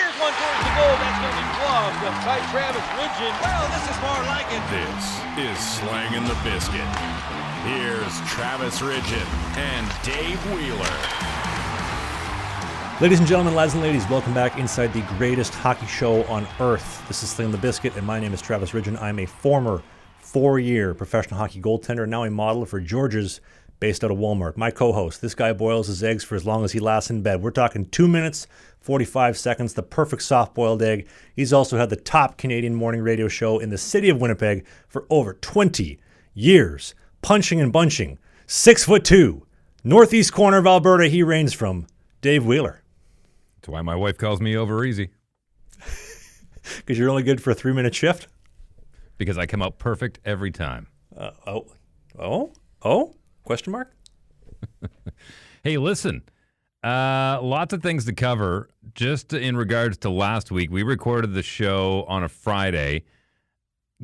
Here's one towards the goal. That's going to be gloved by Travis Ridgen. Well, this is more like it. This is Slangin' the Biscuit. Here's Travis Ridgen and Dave Wheeler. Ladies and gentlemen, lads and ladies, welcome back inside the greatest hockey show on earth. This is Slangin' the Biscuit, and my name is Travis Ridgen. I'm a former 4-year professional hockey goaltender, now a model for George's, based out of Walmart. My co-host, this guy boils his eggs for as long as he lasts in bed. We're talking 2 minutes, 45 seconds, the perfect soft-boiled egg. He's also had the top Canadian morning radio show in the city of Winnipeg for over 20 years. Punching and bunching, 6'2", northeast corner of Alberta he reigns from, Dave Wheeler. That's why my wife calls me over easy. Because you're only good for a 3-minute shift? Because I come out perfect every time. Question mark? Hey, listen, lots of things to cover. Just in regards to last week, we recorded the show on a Friday,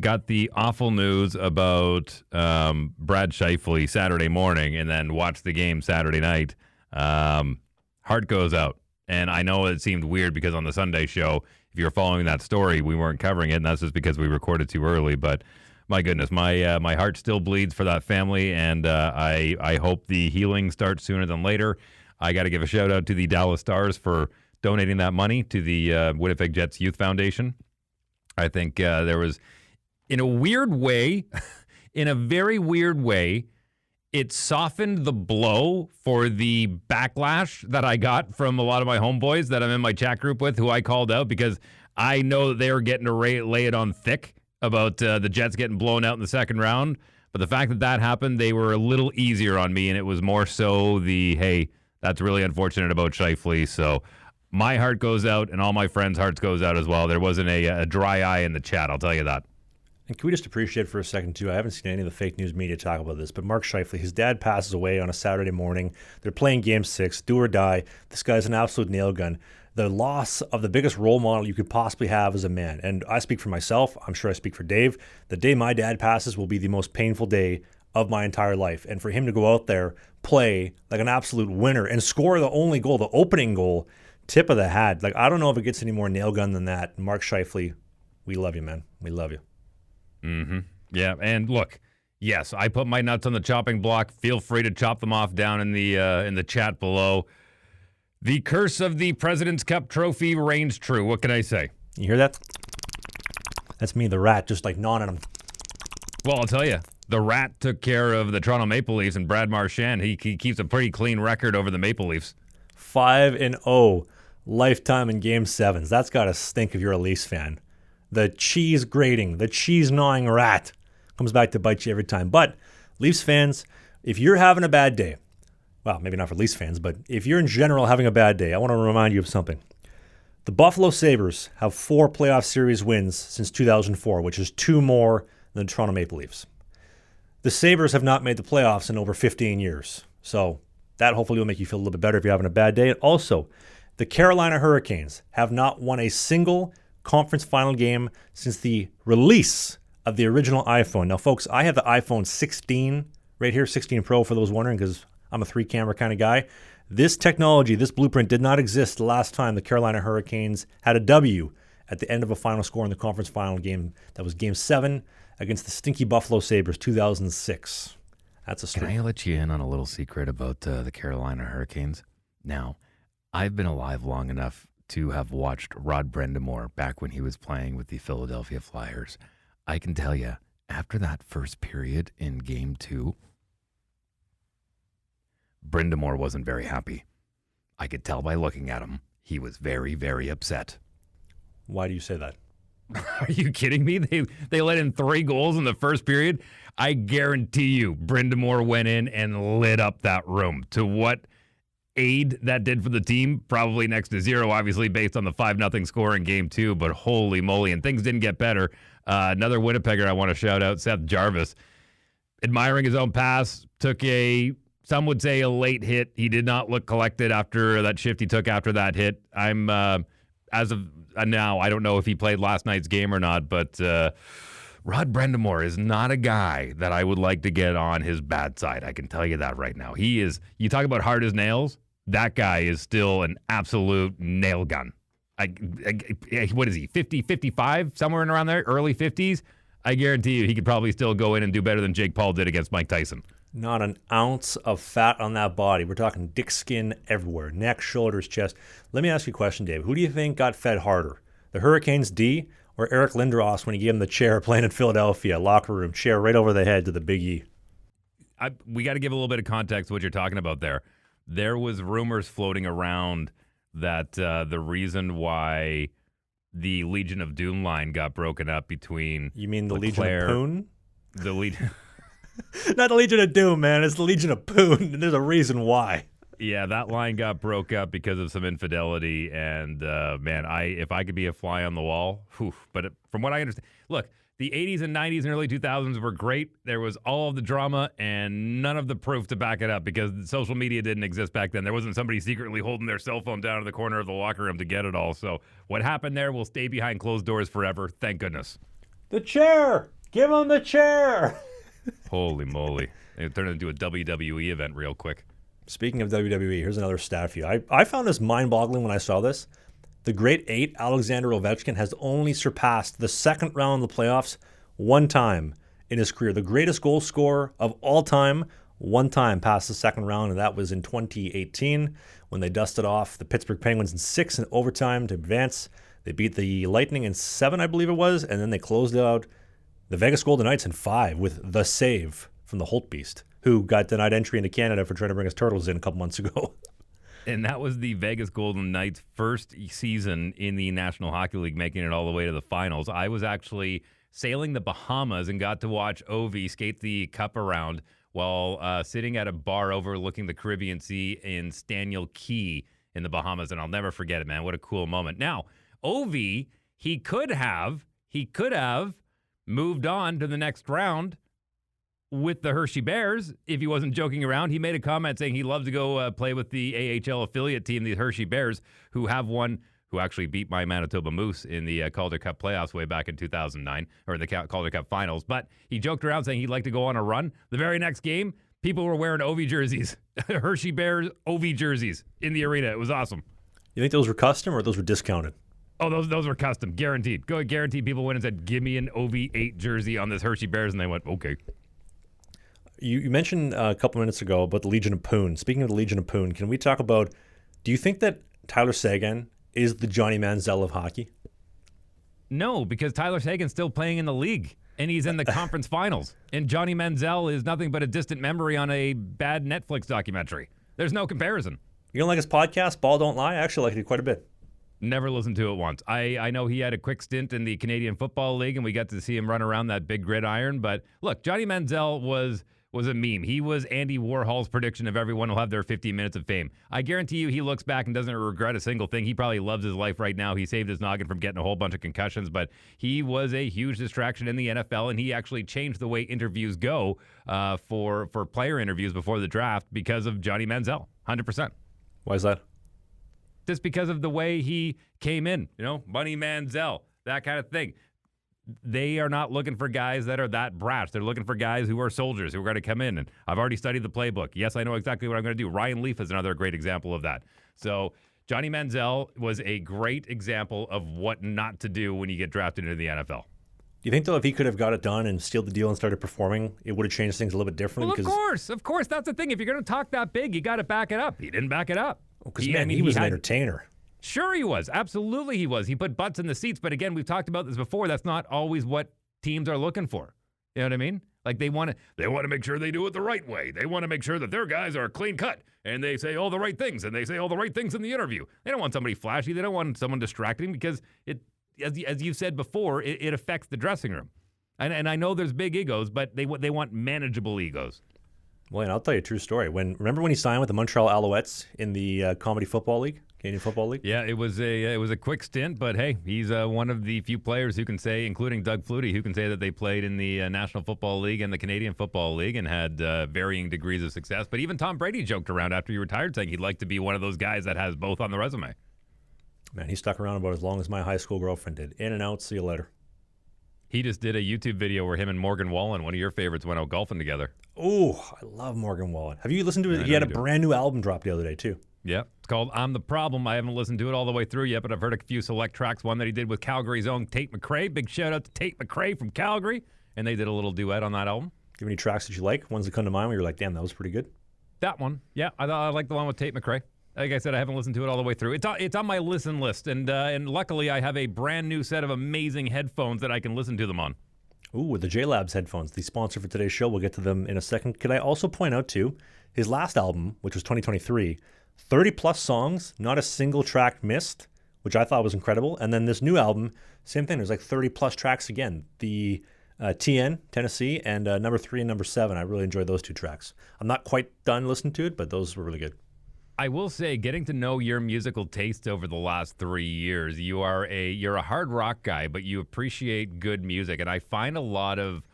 got the awful news about Brad Schiefle Saturday morning, and then watched the game Saturday night. Heart goes out. And I know it seemed weird because on the Sunday show, if you're following that story, we weren't covering it, and that's just because we recorded too early. But my goodness, my heart still bleeds for that family, and I hope the healing starts sooner than later. I got to give a shout out to the Dallas Stars for donating that money to the Winnipeg Jets Youth Foundation. I think there was, in a weird way, in a very weird way, it softened the blow for the backlash that I got from a lot of my homeboys that I'm in my chat group with, who I called out because I know that they were getting to lay it on thick about the Jets getting blown out in the second round. But the fact that that happened, they were a little easier on me, and it was more so the, hey, that's really unfortunate about Schiefle. So my heart goes out, and all my friends' hearts goes out as well. There wasn't a dry eye in the chat, I'll tell you that. And can we just appreciate for a second, too, I haven't seen any of the fake news media talk about this, but Mark Schiefle, his dad passes away on a Saturday morning. They're playing Game 6, do or die. This guy's an absolute nail gun. The loss of the biggest role model you could possibly have as a man. And I speak for myself. I'm sure I speak for Dave. The day my dad passes will be the most painful day of my entire life. And for him to go out there, play like an absolute winner, and score the only goal, the opening goal, tip of the hat. Like, I don't know if it gets any more nail gun than that. Mark Schiefle, we love you, man. We love you. Mm-hmm. Yeah, and look, yes, I put my nuts on the chopping block. Feel free to chop them off down in the chat below. The curse of the President's Cup trophy reigns true. What can I say? You hear that? That's me, the rat, just like gnawing at him. Well, I'll tell you, the rat took care of the Toronto Maple Leafs, and Brad Marchand, he keeps a pretty clean record over the Maple Leafs. 5-0 lifetime in Game 7s. That's got to stink if you're a Leafs fan. The cheese grating, the cheese gnawing rat comes back to bite you every time. But Leafs fans, if you're having a bad day, well, maybe not for Leafs fans, but if you're in general having a bad day, I want to remind you of something. The Buffalo Sabres have 4 playoff series wins since 2004, which is 2 more than the Toronto Maple Leafs. The Sabres have not made the playoffs in over 15 years. So that hopefully will make you feel a little bit better if you're having a bad day. And also, the Carolina Hurricanes have not won a single conference final game since the release of the original iPhone. Now, folks, I have the iPhone 16 right here, 16 Pro for those wondering, because I'm a 3-camera kind of guy. This technology, this blueprint did not exist the last time the Carolina Hurricanes had a W at the end of a final score in the conference final game. That was Game 7 against the stinky Buffalo Sabres, 2006. That's a story. Can I let you in on a little secret about the Carolina Hurricanes? Now, I've been alive long enough to have watched Rod Brind'Amour back when he was playing with the Philadelphia Flyers. I can tell you, after that first period in Game 2, Brind'Amour wasn't very happy. I could tell by looking at him. He was very, very upset. Why do you say that? Are you kidding me? They let in 3 goals in the first period. I guarantee you, Brind'Amour went in and lit up that room. To what aid that did for the team? Probably next to 0, obviously, based on the 5-0 score in Game 2. But holy moly, and things didn't get better. Another Winnipegger I want to shout out, Seth Jarvis, admiring his own pass, took some would say a late hit. He did not look collected after that shift he took after that hit. I'm, as of now, I don't know if he played last night's game or not, but Rod Brind'Amour is not a guy that I would like to get on his bad side. I can tell you that right now. He is, you talk about hard as nails, that guy is still an absolute nail gun. What is he, 50, 55, somewhere in around there, early 50s? I guarantee you he could probably still go in and do better than Jake Paul did against Mike Tyson. Not an ounce of fat on that body. We're talking dick skin everywhere, neck, shoulders, chest. Let me ask you a question, Dave. Who do you think got fed harder, the Hurricanes D or Eric Lindros when he gave him the chair playing in Philadelphia, locker room, chair right over the head to the Big E? We got to give a little bit of context to what you're talking about there. There was rumors floating around that the reason why the Legion of Doom line got broken up between You mean the LeClaire, Legion of Poon? The Legion... Not the Legion of Doom, man. It's the Legion of Poon. And there's a reason why. Yeah, that line got broke up because of some infidelity. And, man, if I could be a fly on the wall, whew, but from what I understand, look, the 80s and 90s and early 2000s were great. There was all of the drama and none of the proof to back it up because social media didn't exist back then. There wasn't somebody secretly holding their cell phone down in the corner of the locker room to get it all. So what happened there will stay behind closed doors forever. Thank goodness. The chair. Give him the chair. Holy moly. It turned into a WWE event real quick. Speaking of WWE, here's another stat for you. I found this mind-boggling when I saw this. The great eight, Alexander Ovechkin, has only surpassed the second round of the playoffs one time in his career. The greatest goal scorer of all time, one time passed the second round, and that was in 2018 when they dusted off the Pittsburgh Penguins in 6 in overtime to advance. They beat the Lightning in 7, I believe it was, and then they closed out the Vegas Golden Knights in 5 with the save from the Holt Beast, who got denied entry into Canada for trying to bring his turtles in a couple months ago. And that was the Vegas Golden Knights' first season in the National Hockey League, making it all the way to the finals. I was actually sailing the Bahamas and got to watch Ovi skate the cup around while sitting at a bar overlooking the Caribbean Sea in Staniel Key in the Bahamas. And I'll never forget it, man. What a cool moment. Now, Ovi, he could have moved on to the next round with the Hershey Bears if he wasn't joking around. He made a comment saying he loved to go play with the AHL affiliate team, the Hershey Bears, who actually beat my Manitoba Moose in the Calder Cup playoffs way back in 2009, or the Calder Cup finals. But he joked around saying he'd like to go on a run. The very next game, people were wearing Ovi jerseys, Hershey Bears Ovi jerseys in the arena. It was awesome. You think those were custom or those were discounted? Oh, those were custom, guaranteed. Guaranteed people went and said, give me an OV8 jersey on this Hershey Bears, and they went, okay. You mentioned a couple minutes ago about the Legion of Poon. Speaking of the Legion of Poon, can we talk about, do you think that Tyler Seguin is the Johnny Manziel of hockey? No, because Tyler Seguin's still playing in the league, and he's in the conference finals. And Johnny Manziel is nothing but a distant memory on a bad Netflix documentary. There's no comparison. You don't like his podcast, Ball Don't Lie? I actually like it quite a bit. Never listened to it once. I know he had a quick stint in the Canadian Football League, and we got to see him run around that big gridiron. But look, Johnny Manziel was a meme. He was Andy Warhol's prediction of everyone will have their 15 minutes of fame. I guarantee you he looks back and doesn't regret a single thing. He probably loves his life right now. He saved his noggin from getting a whole bunch of concussions, but he was a huge distraction in the NFL, and he actually changed the way interviews go for player interviews before the draft because of Johnny Manziel, 100%. Why is that? Just because of the way he came in, Money Manziel, that kind of thing. They are not looking for guys that are that brash. They're looking for guys who are soldiers, who are going to come in. And I've already studied the playbook. Yes, I know exactly what I'm going to do. Ryan Leaf is another great example of that. So Johnny Manziel was a great example of what not to do when you get drafted into the NFL. Do you think, though, if he could have got it done and sealed the deal and started performing, it would have changed things a little bit differently? Well, of course. That's the thing. If you're going to talk that big, you got to back it up. He didn't back it up. Because, he was an entertainer. Sure he was. Absolutely he was. He put butts in the seats. But again, we've talked about this before. That's not always what teams are looking for. You know what I mean? Like they want to make sure they do it the right way. They want to make sure that their guys are clean cut and they say all the right things and they say all the right things in the interview. They don't want somebody flashy. They don't want someone distracting because it, as you said before, it affects the dressing room. And I know there's big egos, but they want manageable egos. Well, and I'll tell you a true story. Remember when he signed with the Montreal Alouettes in the Comedy Football League? Canadian Football League? Yeah, it was a quick stint, but hey, he's one of the few players who can say, including Doug Flutie, who can say that they played in the National Football League and the Canadian Football League and had varying degrees of success. But even Tom Brady joked around after he retired saying he'd like to be one of those guys that has both on the resume. Man, he stuck around about as long as my high school girlfriend did. In and out, see you later. He just did a YouTube video where him and Morgan Wallen, one of your favorites, went out golfing together. Oh, I love Morgan Wallen. Have you listened to it? He had a brand new album drop the other day, too. Yeah, it's called I'm the Problem. I haven't listened to it all the way through yet, but I've heard a few select tracks. One that he did with Calgary's own Tate McRae. Big shout out to Tate McRae from Calgary. And they did a little duet on that album. Do you have any tracks that you like? Ones that come to mind where you're like, damn, that was pretty good? That one. Yeah, I like the one with Tate McRae. Like I said, I haven't listened to it all the way through. It's on my listen list, and luckily I have a brand new set of amazing headphones that I can listen to them on. Ooh, the JLab's headphones, the sponsor for today's show. We'll get to them in a second. Could I also point out, too, his last album, which was 2023, 30-plus songs, not a single track missed, which I thought was incredible. And then this new album, same thing. There's like 30-plus tracks again. The TN, Tennessee, and number 3 and number 7. I really enjoyed those 2 tracks. I'm not quite done listening to it, but those were really good. I will say, getting to know your musical taste over the last 3 years, you're a hard rock guy, but you appreciate good music, and I find a lot of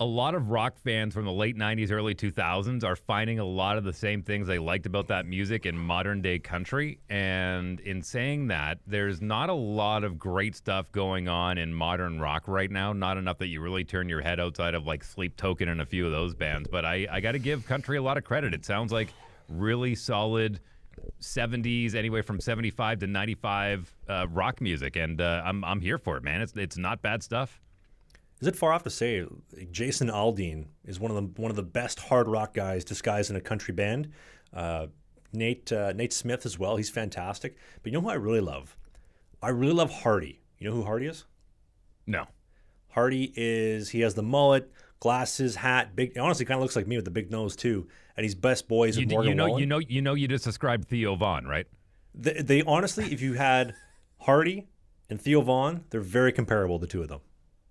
rock fans from the late 90s, early 2000s are finding a lot of the same things they liked about that music in modern day country. And in saying that, there's not a lot of great stuff going on in modern rock right now. Not enough that you really turn your head outside of like Sleep Token and a few of those bands. But I got to give country a lot of credit. It sounds like really solid 70s, anyway from 75 to 95 rock music, and I'm here for it, man. It's not bad stuff. Is it far off to say Jason Aldean is one of the best hard rock guys disguised in a country band? Nate Smith as well. He's fantastic. But you know who I really love? I really love Hardy. You know who Hardy is? No. Hardy he has the mullet, glasses, hat, big. Honestly, kind of looks like me with the big nose too. And he's best boys with Morgan Wallen. You just described Theo Von, right? They honestly, if you had Hardy and Theo Von, they're very comparable, the two of them.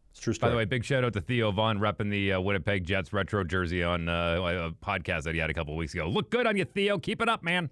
It's true story. By the way, big shout out to Theo Von repping the Winnipeg Jets retro jersey on a podcast that he had a couple of weeks ago. Look good on you, Theo. Keep it up, man.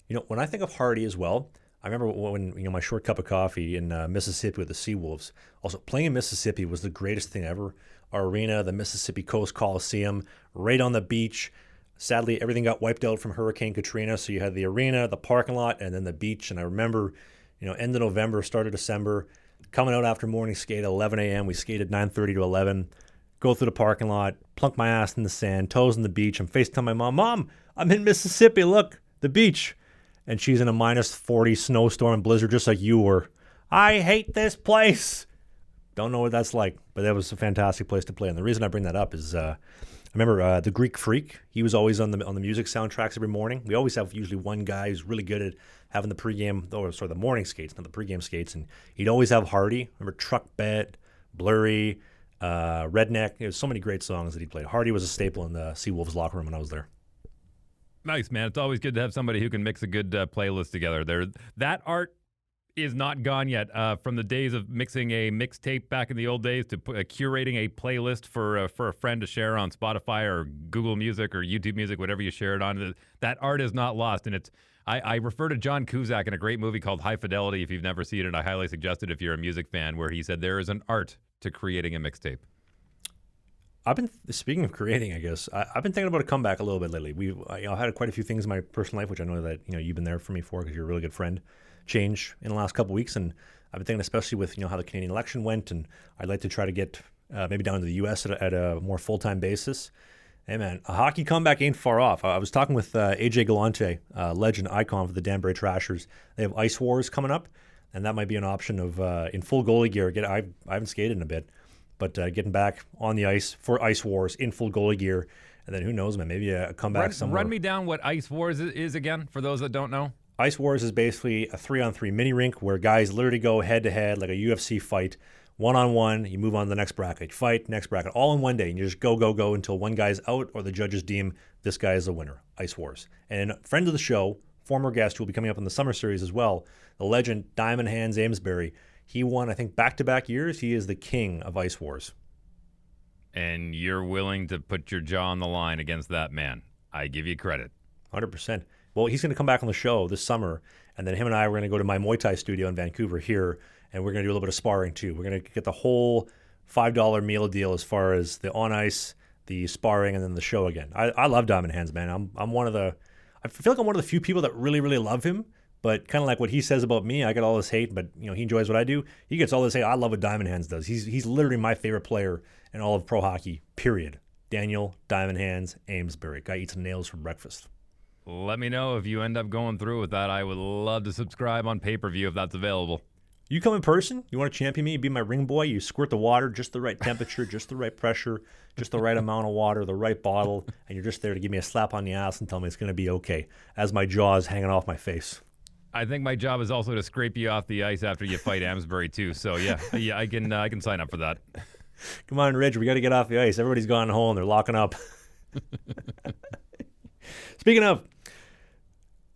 You know, when I think of Hardy as well, I remember when my short cup of coffee in Mississippi with the Seawolves. Also, playing in Mississippi was the greatest thing ever. Our arena, the Mississippi Coast Coliseum, right on the beach. Sadly, everything got wiped out from Hurricane Katrina, so you had the arena, the parking lot, and then the beach. And I remember, end of November, start of December, coming out after morning skate at 11 a.m. We skated 9:30 to 11. Go through the parking lot, plunk my ass in the sand, toes on the beach. I'm FaceTiming my mom. Mom, I'm in Mississippi. Look, the beach. And she's in a minus 40 snowstorm and blizzard just like you were. I hate this place. Don't know what that's like, but that was a fantastic place to play. And the reason I bring that up is I remember the Greek Freak. He was always on the music soundtracks every morning. We always have usually one guy who's really good at having the the morning skates, not the pregame skates. And he'd always have Hardy. Remember Truck Bet, Blurry, Redneck. There's so many great songs that he played. Hardy was a staple in the Seawolves locker room when I was there. Nice, man. It's always good to have somebody who can mix a good playlist together. That art is not gone yet. From the days of mixing a mixtape back in the old days to curating a playlist for a friend to share on Spotify or Google Music or YouTube Music, whatever you share it on. That art is not lost, and I refer to John Cusack in a great movie called High Fidelity. If you've never seen it, I highly suggest it if you're a music fan, where he said there is an art to creating a mixtape. Speaking of creating, I guess, I've been thinking about a comeback a little bit lately. I've had quite a few things in my personal life, which I know that you've been there for me for because you're a really good friend, change in the last couple of weeks. And I've been thinking, especially with how the Canadian election went, and I'd like to try to get maybe down to the U.S. at a more full-time basis. Hey, man, a hockey comeback ain't far off. I was talking with AJ Galante, legend icon for the Danbury Trashers. They have Ice Wars coming up, and that might be an option of in full goalie gear. I haven't skated in a bit. But getting back on the ice for Ice Wars in full goalie gear. And then who knows, man, maybe a comeback somewhere. Run me down what Ice Wars is again, for those that don't know. Ice Wars is basically a 3-on-3 mini rink where guys literally go head-to-head like a UFC fight, one-on-one. You move on to the next bracket, you fight, next bracket, all in one day. And you just go until one guy's out or the judges deem this guy is the winner. Ice Wars. And friend of the show, former guest who will be coming up in the summer series as well, the legend Diamond Hands Amesbury. He won, I think, back-to-back years. He is the king of Ice Wars. And you're willing to put your jaw on the line against that man. I give you credit. 100%. Well, he's going to come back on the show this summer, and then him and I are going to go to my Muay Thai studio in Vancouver here, and we're going to do a little bit of sparring too. We're going to get the whole $5 meal deal as far as the on-ice, the sparring, and then the show again. I love Diamond Hands, man. I'm one of the – I feel like I'm one of the few people that really, really love him. But kind of like what he says about me, I get all this hate, but he enjoys what I do. He gets all this hate. I love what Diamond Hands does. He's literally my favorite player in all of pro hockey, period. Daniel Diamond Hands Amesbury. Guy eats nails for breakfast. Let me know if you end up going through with that. I would love to subscribe on pay-per-view if that's available. You come in person, you want to champion me, be my ring boy, you squirt the water, just the right temperature, just the right pressure, just the right amount of water, the right bottle, and you're just there to give me a slap on the ass and tell me it's going to be okay as my jaw is hanging off my face. I think my job is also to scrape you off the ice after you fight Amsbury too. So yeah, I can sign up for that. Come on, Ridge, we got to get off the ice. Everybody's gone home. They're locking up. Speaking of,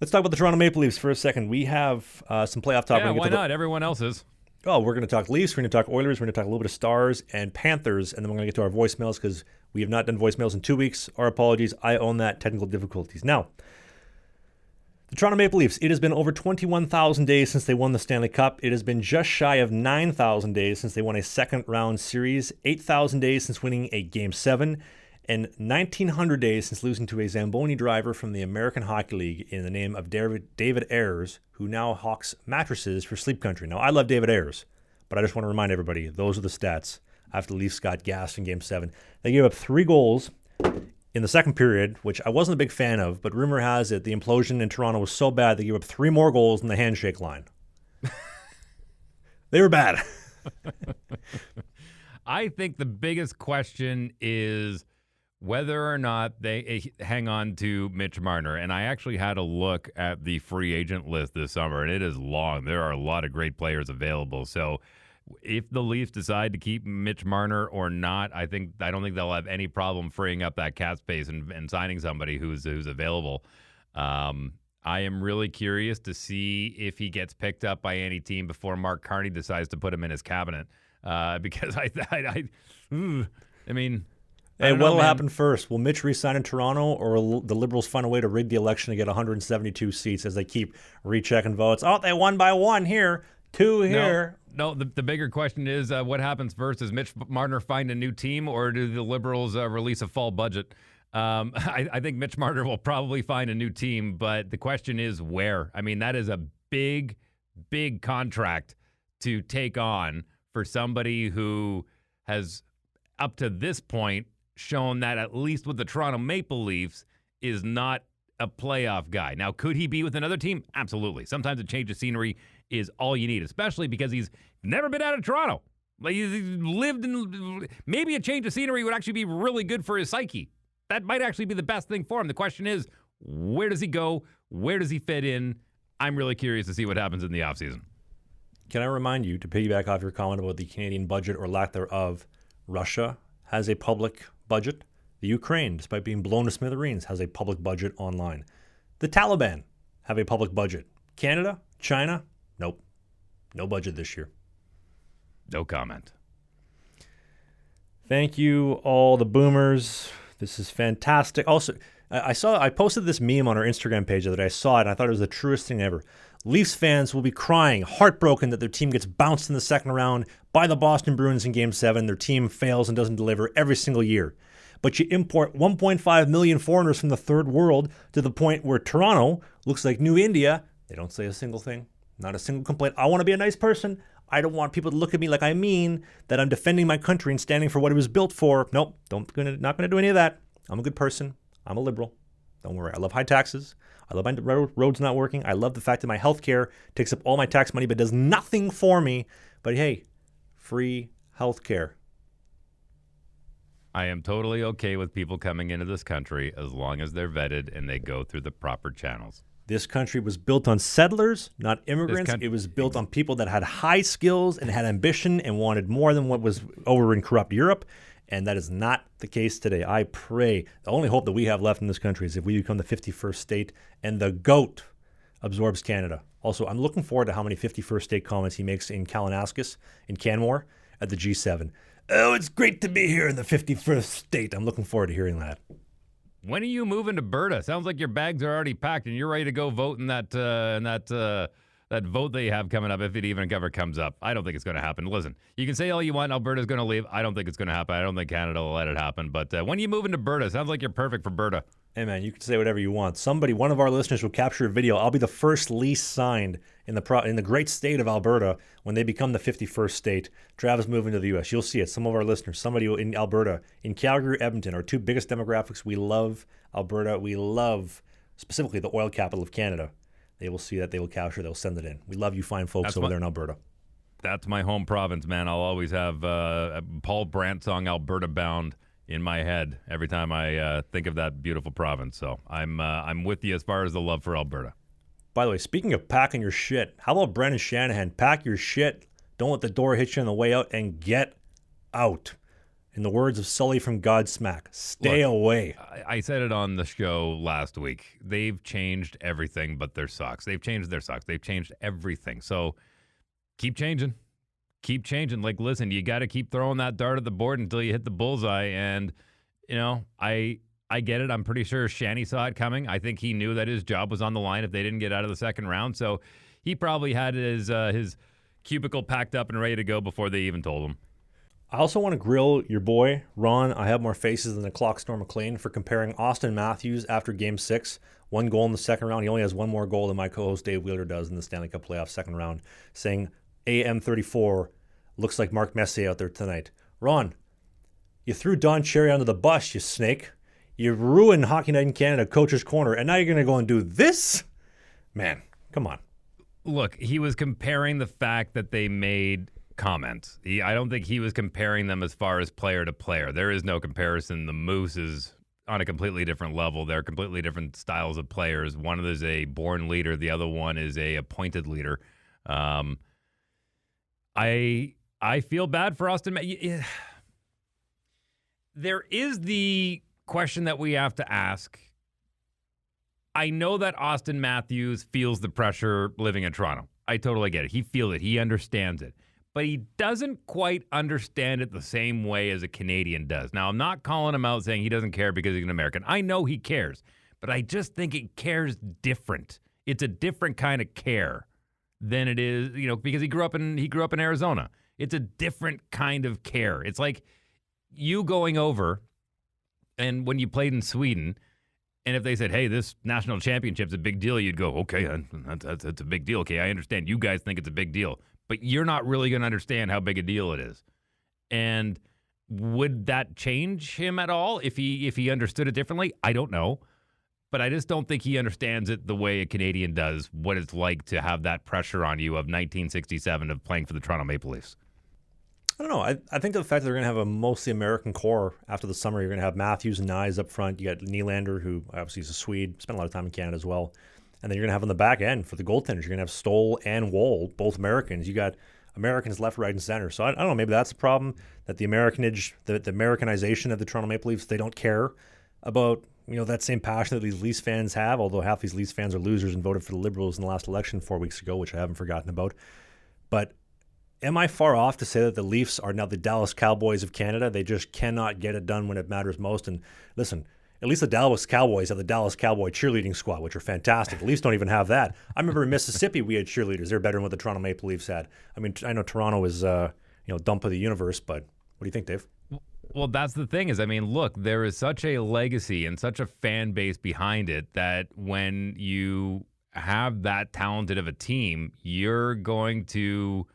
let's talk about the Toronto Maple Leafs for a second. We have some playoff talk. Yeah, why not? Everyone else is. Oh, we're going to talk Leafs, we're going to talk Oilers, we're going to talk a little bit of Stars and Panthers, and then we're going to get to our voicemails because we have not done voicemails in 2 weeks. Our apologies. I own that. Technical difficulties. Now, the Toronto Maple Leafs, it has been over 21,000 days since they won the Stanley Cup. It has been just shy of 9,000 days since they won a second-round series, 8,000 days since winning a Game 7, and 1,900 days since losing to a Zamboni driver from the American Hockey League in the name of David Ayres, who now hawks mattresses for Sleep Country. Now, I love David Ayres, but I just want to remind everybody, those are the stats after the Leafs got gassed in Game 7. They gave up 3 goals in the second period, which I wasn't a big fan of, but rumor has it the implosion in Toronto was so bad they gave up 3 more goals in the handshake line. They were bad. I think the biggest question is whether or not they hang on to Mitch Marner. And I actually had a look at the free agent list this summer, and it is long. There are a lot of great players available. So if the Leafs decide to keep Mitch Marner or not, I don't think they'll have any problem freeing up that cap space and signing somebody who's available. I am really curious to see if he gets picked up by any team before Mark Carney decides to put him in his cabinet. Because I mean... Hey, what will happen first? Will Mitch resign in Toronto, or will the Liberals find a way to rig the election to get 172 seats as they keep rechecking votes? Oh, they won by 1 here, 2 here. No, the bigger question is what happens first? Does Mitch Marner find a new team, or do the Liberals release a fall budget? I think Mitch Marner will probably find a new team, but the question is where? I mean, that is a big, big contract to take on for somebody who has, up to this point, shown that at least with the Toronto Maple Leafs is not a playoff guy. Now, could he be with another team? Absolutely. Sometimes a change of scenery is all you need, especially because he's never been out of Toronto. Like he's lived in, maybe a change of scenery would actually be really good for his psyche. That might actually be the best thing for him. The question is, where does he go? Where does he fit in? I'm really curious to see what happens in the offseason. Can I remind you, to piggyback off your comment about the Canadian budget or lack thereof, Russia has a public budget. The Ukraine, despite being blown to smithereens, has a public budget online. The Taliban have a public budget. Canada, China, nope. No budget this year. No comment. Thank you, all the boomers. This is fantastic. Also, I posted this meme on our Instagram page the other day. I saw it, and I thought it was the truest thing ever. Leafs fans will be crying, heartbroken that their team gets bounced in the second round by the Boston Bruins in Game 7. Their team fails and doesn't deliver every single year. But you import 1.5 million foreigners from the third world to the point where Toronto looks like New India. They don't say a single thing, not a single complaint. I want to be a nice person. I don't want people to look at me like I mean that I'm defending my country and standing for what it was built for. Nope, not going to do any of that. I'm a good person. I'm a liberal. Don't worry. I love high taxes. I love my roads not working. I love the fact that my health care takes up all my tax money but does nothing for me. But hey, free health care. I am totally okay with people coming into this country as long as they're vetted and they go through the proper channels. This country was built on settlers, not immigrants. It was built on people that had high skills and had ambition and wanted more than what was over in corrupt Europe. And that is not the case today. I pray. The only hope that we have left in this country is if we become the 51st state and the GOAT absorbs Canada. Also, I'm looking forward to how many 51st state comments he makes in Kalanaskis, in Canmore, at the G7. Oh, it's great to be here in the 51st state. I'm looking forward to hearing that. When are you moving to Berta? Sounds like your bags are already packed and you're ready to go vote in that vote that you have coming up, if it even ever comes up. I don't think it's going to happen. Listen, you can say all you want, Alberta's going to leave. I don't think it's going to happen. I don't think Canada will let it happen. But when you move into Berta, sounds like you're perfect for Berta. Hey, man, you can say whatever you want. One of our listeners will capture a video. I'll be the first lease signed in the great state of Alberta when they become the 51st state. Travs moving to the U.S. You'll see it. Some of our listeners, somebody in Alberta, in Calgary, Edmonton, our 2 biggest demographics. We love Alberta. We love specifically the oil capital of Canada, they will see that, they will capture, they'll send it in. We love you fine folks over there in Alberta. That's my home province, man. I'll always have a Paul Brandt song, Alberta Bound, in my head every time I think of that beautiful province. So I'm with you as far as the love for Alberta. By the way, speaking of packing your shit, how about Brendan Shanahan? Pack your shit. Don't let the door hit you on the way out and get out. In the words of Sully from Godsmack, stay away. I said it on the show last week. They've changed everything but their socks. They've changed their socks. They've changed everything. So keep changing. Keep changing. Like, listen, you got to keep throwing that dart at the board until you hit the bullseye. And, I get it. I'm pretty sure Shanny saw it coming. I think he knew that his job was on the line if they didn't get out of the second round. So he probably had his cubicle packed up and ready to go before they even told him. I also want to grill your boy, Ron, I have more faces than the clock Storm McLean, for comparing Austin Matthews after Game 6. 1 goal in the second round. He only has one more goal than my co-host Dave Wheeler does in the Stanley Cup playoff second round, saying AM34 looks like Mark Messier out there tonight. Ron, you threw Don Cherry under the bus, you snake. You ruined Hockey Night in Canada, Coach's Corner, and now you're going to go and do this? Man, come on. Look, he was comparing the fact that they made comments. I don't think he was comparing them as far as player to player. There is no comparison. The Moose is on a completely different level. They're completely different styles of players. One is a born leader. The other one is a appointed leader. I feel bad for Austin. There is the question that we have to ask. I know that Austin Matthews feels the pressure living in Toronto. I totally get it. He feels it. He understands it. But he doesn't quite understand it the same way as a Canadian does. Now, I'm not calling him out saying he doesn't care because he's an American. I know he cares, but I just think it cares different. It's a different kind of care than it is, because he grew up in Arizona. It's a different kind of care. It's like you going over, and when you played in Sweden, and if they said, hey, this national championship's a big deal, you'd go, okay, that's a big deal. Okay, I understand. You guys think it's a big deal. But you're not really going to understand how big a deal it is. And would that change him at all if he understood it differently? I don't know. But I just don't think he understands it the way a Canadian does, what it's like to have that pressure on you of 1967 of playing for the Toronto Maple Leafs. I don't know. I think the fact that they're going to have a mostly American core after the summer, you're going to have Matthews and Nyes up front. You got Nylander, who obviously is a Swede, spent a lot of time in Canada as well. And then you're going to have on the back end for the goaltenders, you're going to have Stoll and Woll, both Americans. You got Americans left, right, and center. So I don't know, maybe that's a problem, that the Americanization of the Toronto Maple Leafs, they don't care about, that same passion that these Leafs fans have, although half these Leafs fans are losers and voted for the Liberals in the last election 4 weeks ago, which I haven't forgotten about. But am I far off to say that the Leafs are now the Dallas Cowboys of Canada? They just cannot get it done when it matters most. And listen, at least the Dallas Cowboys have the Dallas Cowboy cheerleading squad, which are fantastic. The Leafs don't even have that. I remember in Mississippi we had cheerleaders. They're better than what the Toronto Maple Leafs had. I mean, I know Toronto is, dump of the universe, but what do you think, Dave? Well, that's the thing is, look, there is such a legacy and such a fan base behind it that when you have that talented of a team, you're going to,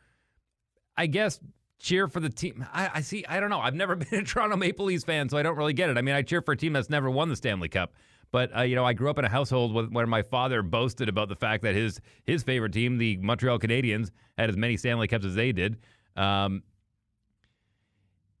I guess, cheer for the team. I don't know. I've never been a Toronto Maple Leafs fan, so I don't really get it. I cheer for a team that's never won the Stanley Cup. But, I grew up in a household where my father boasted about the fact that his favorite team, the Montreal Canadiens, had as many Stanley Cups as they did.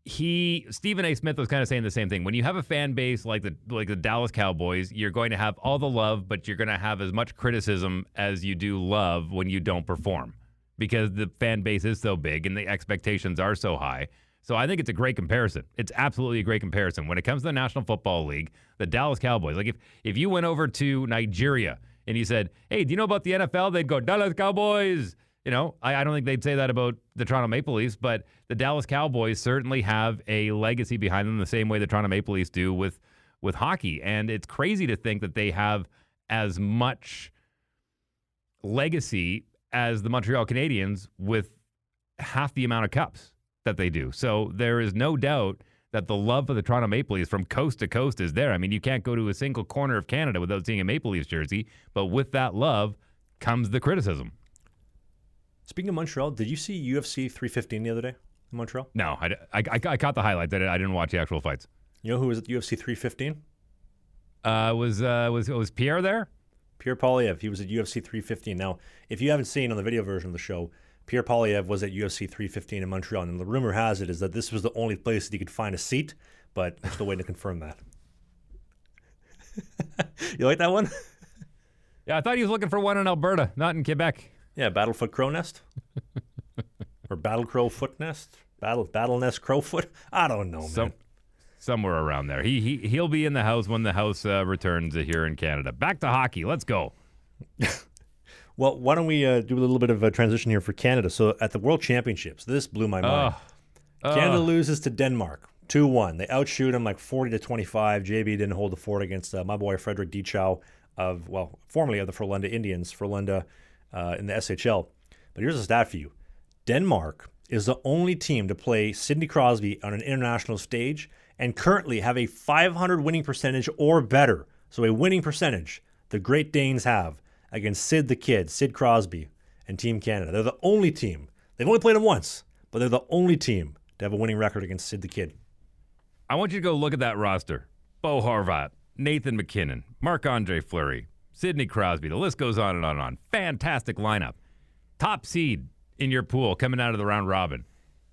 Stephen A. Smith was kind of saying the same thing. When you have a fan base like the Dallas Cowboys, you're going to have all the love, but you're going to have as much criticism as you do love when you don't perform, because the fan base is so big and the expectations are so high. So I think it's a great comparison. It's absolutely a great comparison. When it comes to the National Football League, the Dallas Cowboys, like if you went over to Nigeria and you said, hey, do you know about the NFL? They'd go, Dallas Cowboys. I don't think they'd say that about the Toronto Maple Leafs, but the Dallas Cowboys certainly have a legacy behind them the same way the Toronto Maple Leafs do with hockey. And it's crazy to think that they have as much legacy as the Montreal Canadiens with half the amount of cups that they do. So there is no doubt that the love for the Toronto Maple Leafs from coast to coast is there. You can't go to a single corner of Canada without seeing a Maple Leafs jersey, but with that love comes the criticism. Speaking of Montreal, did you see UFC 315 the other day in Montreal? No, I caught the highlights. I didn't watch the actual fights. You know who was at UFC 315? Was Pierre there? Pierre Polyev, he was at UFC 315. Now, if you haven't seen on the video version of the show, Pierre Polyev was at UFC 315 in Montreal, and the rumor has it is that this was the only place that he could find a seat, but I'm still waiting to confirm that. You like that one? Yeah, I thought he was looking for one in Alberta, not in Quebec. Yeah, Battlefoot Crow Nest? Or Battle Crow Foot Nest? Battle Nest Crowfoot? I don't know, man. Somewhere around there. He'll be in the house when the house returns here in Canada. Back to hockey. Let's go. Well, why don't we do a little bit of a transition here for Canada? So at the World Championships, this blew my mind. Canada loses to Denmark 2-1. They outshoot them like 40-25. JB didn't hold the fort against my boy Frederick Dichow formerly of the Frölunda Indians, Frölunda in the SHL. But here's a stat for you. Denmark is the only team to play Sidney Crosby on an international stage and currently have a 500 winning percentage or better. So a winning percentage the Great Danes have against Sid the Kid, Sid Crosby, and Team Canada. They're the only team. They've only played him once, but they're the only team to have a winning record against Sid the Kid. I want you to go look at that roster. Bo Horvat, Nathan McKinnon, Marc-Andre Fleury, Sidney Crosby. The list goes on and on and on. Fantastic lineup. Top seed in your pool coming out of the round robin.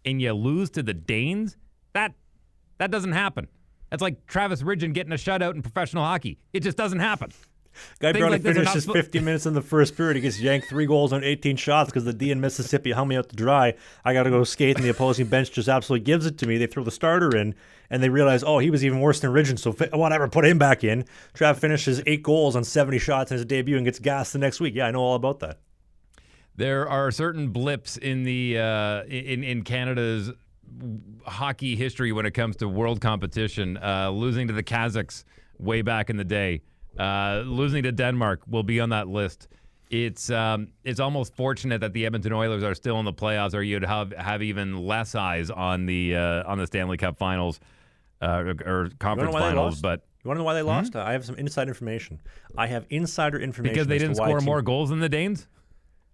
And you lose to the Danes? That doesn't happen. That's like Travis Ridgen getting a shutout in professional hockey. It just doesn't happen. Guy barely finishes 50 minutes in the first period. He gets yanked 3 goals on 18 shots because the D in Mississippi hung me out to dry. I got to go skate, and the opposing bench just absolutely gives it to me. They throw the starter in, and they realize, he was even worse than Ridgen, so whatever, put him back in. Trav finishes 8 goals on 70 shots in his debut and gets gassed the next week. Yeah, I know all about that. There are certain blips in the in Canada's hockey history when it comes to world competition. Losing to the Kazakhs way back in the day, losing to Denmark will be on that list. It's almost fortunate that the Edmonton Oilers are still in the playoffs, or you'd have even less eyes on the Stanley Cup Finals or conference finals. But you want to know why they lost? I have some inside information. I have insider information because they didn't score more goals than the Danes.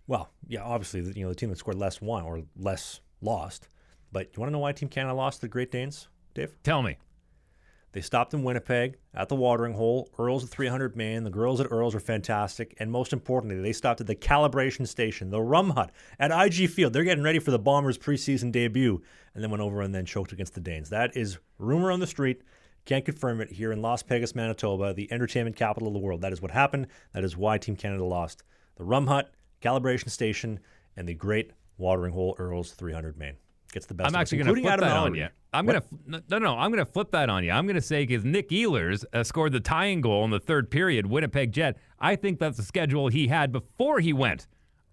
Well, yeah, obviously, the team that scored less won or less lost. But you want to know why Team Canada lost to the Great Danes, Dave? Tell me. They stopped in Winnipeg at the watering hole. Earls at 300 man. The girls at Earls were fantastic. And most importantly, they stopped at the calibration station, the Rum Hut at IG Field. They're getting ready for the Bombers' preseason debut. And then went over and then choked against the Danes. That is rumor on the street. Can't confirm it here in Las Vegas, Manitoba, the entertainment capital of the world. That is what happened. That is why Team Canada lost. The Rum Hut, calibration station, and the great watering hole Earls 300 man. Gets the best. I'm actually going to flip that on you. I'm going to flip that on you. I'm going to say because Nick Ehlers scored the tying goal in the third period, Winnipeg Jet. I think that's the schedule he had before he went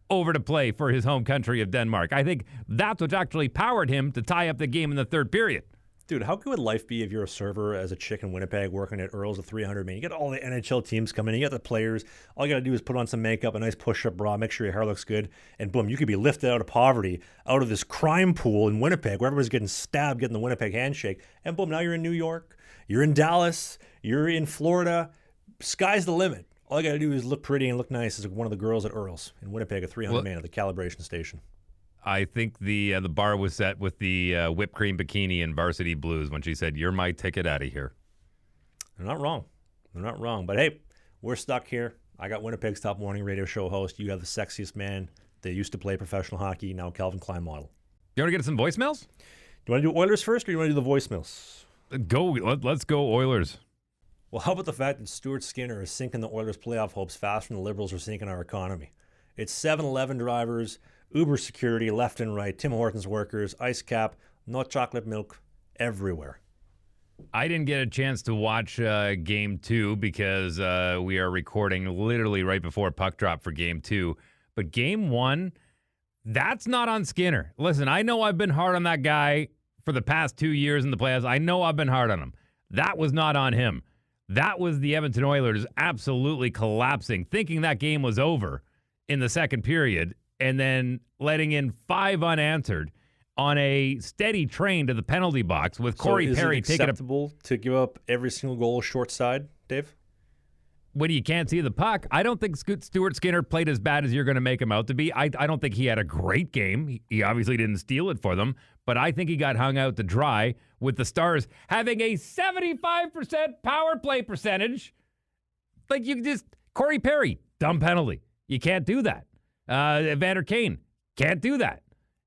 over to play for his home country of Denmark. I think that's what actually powered him to tie up the game in the third period. Dude, how good would life be if you're a server as a chick in Winnipeg working at Earls of 300 man? You get all the NHL teams coming in. You got the players. All you got to do is put on some makeup, a nice push-up bra, make sure your hair looks good, and boom, you could be lifted out of poverty, out of this crime pool in Winnipeg where everybody's getting stabbed, getting the Winnipeg handshake, and boom, now you're in New York, you're in Dallas, you're in Florida. Sky's the limit. All you got to do is look pretty and look nice as one of the girls at Earls in Winnipeg, a 300 man at the calibration station. I think the bar was set with the whipped cream bikini in Varsity Blues when she said, "You're my ticket out of here." They're not wrong. They're not wrong. But hey, we're stuck here. I got Winnipeg's top morning radio show host. You have the sexiest man that used to play professional hockey, now Calvin Klein model. You want to get some voicemails? Do you want to do Oilers first, or do you want to do the voicemails? Let's go Oilers. Well, how about the fact that Stuart Skinner is sinking the Oilers' playoff hopes faster than the Liberals are sinking our economy? It's 7-Eleven drivers, Uber security, left and right, Tim Hortons workers, ice cap, no chocolate milk, everywhere. I didn't get a chance to watch Game 2 because we are recording literally right before puck drop for Game 2. But Game 1, that's not on Skinner. Listen, I know I've been hard on that guy for the past 2 years in the playoffs. I know I've been hard on him. That was not on him. That was the Edmonton Oilers absolutely collapsing, thinking that game was over in the second period, and then letting in 5 unanswered on a steady train to the penalty box with Corey Perry taking it. Is it acceptable to give up every single goal short side, Dave? When you can't see the puck, I don't think Stuart Skinner played as bad as you're going to make him out to be. I don't think he had a great game. He obviously didn't steal it for them, but I think he got hung out to dry with the Stars having a 75% power play percentage Like, you just, Corey Perry, dumb penalty. You can't do that. Evander Kane, can't do that.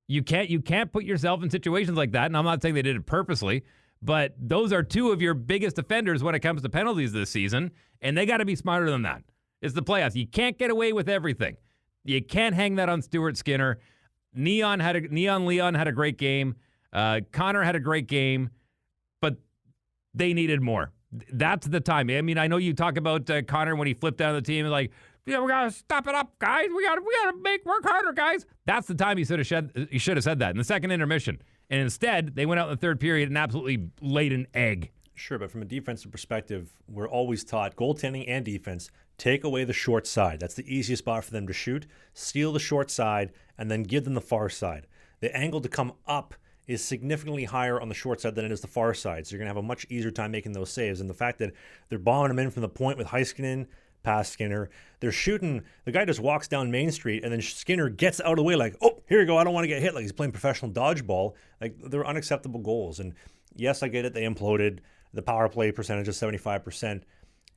You can't put yourself in situations like that, and I'm not saying they did it purposely, but those are two of your biggest offenders when it comes to penalties this season, and they got to be smarter than that. It's the playoffs. You can't get away with everything. You can't hang that on Stuart Skinner. Neon Leon had a great game. Connor had a great game, but they needed more. That's the time. I mean, I know you talk about Connor when he flipped out of the team, like, we gotta step it up, guys. We gotta work harder, guys. That's the time he should have said that in the second intermission. And instead, they went out in the third period and absolutely laid an egg. Sure, but from a defensive perspective, we're always taught goaltending and defense, take away the short side. That's the easiest spot for them to shoot. Steal the short side and then give them the far side. The angle to come up is significantly higher on the short side than it is the far side. So you're going to have a much easier time making those saves. And the fact that they're bombing them in from the point with Heiskanen, past Skinner, they're shooting, the guy just walks down Main Street and then Skinner gets out of the way like, oh, here you go, I don't want to get hit, like he's playing professional dodgeball. Like, they're unacceptable goals. And yes, I get it, they imploded. The power play percentage is 75%.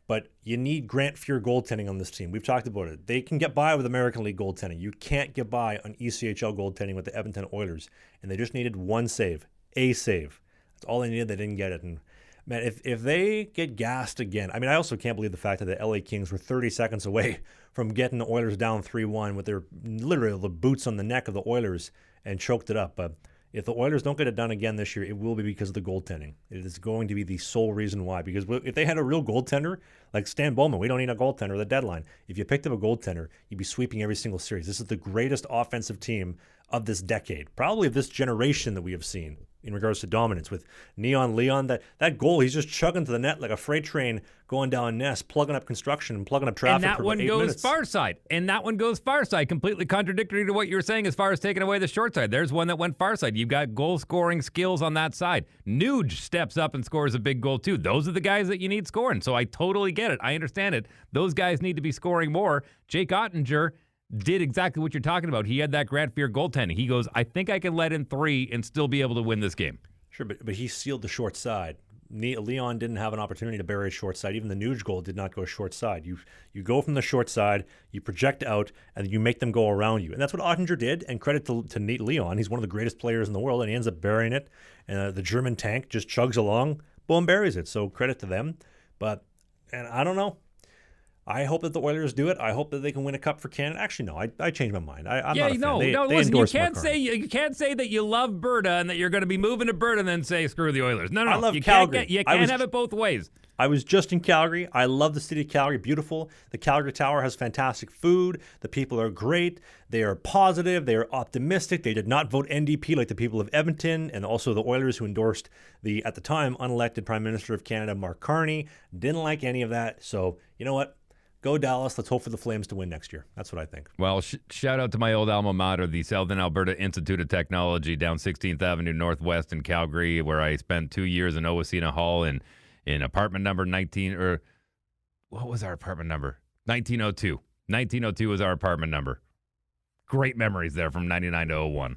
But you need Grant Fuhr goaltending on this team. We've talked about it. They can get by with American League goaltending. You can't get by on ECHL goaltending with the Edmonton Oilers. And they just needed one save, a save. That's all they needed. They didn't get it. And man, if they get gassed again, I mean, I also can't believe the fact that the LA Kings were 30 seconds away from getting the Oilers down 3-1 with their literally the boots on the neck of the Oilers and choked it up. But if the Oilers don't get it done again this year, it will be because of the goaltending. It is going to be the sole reason why. Because if they had a real goaltender, like Stan Bowman, we don't need a goaltender at the deadline. If you picked up a goaltender, you'd be sweeping every single series. This is the greatest offensive team of this decade, probably of this generation that we have seen in regards to dominance. With Neon Leon, that goal, he's just chugging to the net like a freight train going down Ness, plugging up construction and plugging up traffic. And that for one 8 goes minutes. far side. And that one goes far side, completely contradictory to what you were saying as far as taking away the short side. There's one that went far side. You've got goal-scoring skills on that side. Nuge steps up and scores a big goal, too. Those are the guys that you need scoring. So I totally get it. I understand it. Those guys need to be scoring more. Jake Ottinger did exactly what you're talking about. He had that Grant Fuhr goaltending. He goes, I think I can let in 3 and still be able to win this game. Sure, but he sealed the short side. Leon didn't have an opportunity to bury a short side. Even the Nuge goal did not go short side. You go from the short side, you project out, and you make them go around you. And that's what Ottinger did, and credit to Nate Leon. He's one of the greatest players in the world, and he ends up burying it. And the German tank just chugs along, boom, buries it. So credit to them. And I don't know. I hope that the Oilers do it. I hope that they can win a cup for Canada. Actually, no, I changed my mind. I'm not a fan. They listen, you endorsed can't say that you love Berta and that you're going to be moving to Berta and then say screw the Oilers. No, I love you Calgary. You can't have it both ways. I was just in Calgary. I love the city of Calgary. Beautiful. The Calgary Tower has fantastic food. The people are great. They are positive. They are optimistic. They did not vote NDP like the people of Edmonton, and also the Oilers, who endorsed the, at the time, unelected Prime Minister of Canada, Mark Carney. Didn't like any of that. So, you know what? Go Dallas. Let's hope for the Flames to win next year. That's what I think. Well, shout out to my old alma mater, the Southern Alberta Institute of Technology down 16th Avenue Northwest in Calgary, where I spent 2 years in Owasina Hall in apartment number 19, or what was our apartment number? 1902. 1902 was our apartment number. Great memories there from 99 to 01.